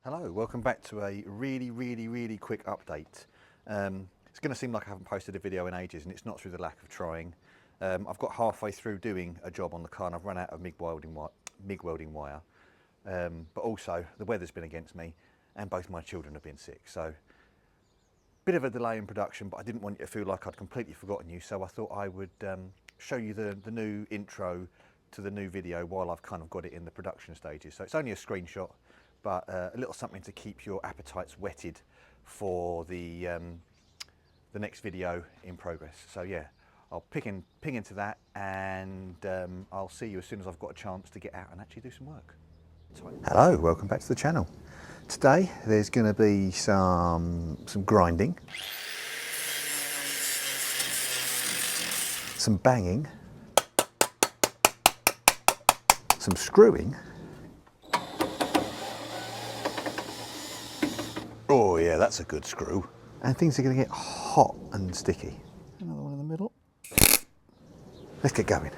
Hello, welcome back to a really quick update. It's going to seem like I haven't posted a video in ages, and it's not through the lack of trying. I've got halfway through doing a job on the car and I've run out of MIG welding wire. But also the weather's been against me and both my children have been sick. So bit of a delay in production, but I didn't want you to feel like I'd completely forgotten you. So I thought I would show you the new intro to the new video while I've kind of got it in the production stages. So it's only a screenshot, but a little something to keep your appetites whetted for the next video in progress. So yeah, I'll ping into that, and I'll see you as soon as I've got a chance to get out and actually do some work. Hello, welcome back to the channel. Today there's going to be some grinding, some banging, some screwing. Oh yeah, that's a good screw. And things are going to get hot and sticky. Another one in the middle. Let's get going.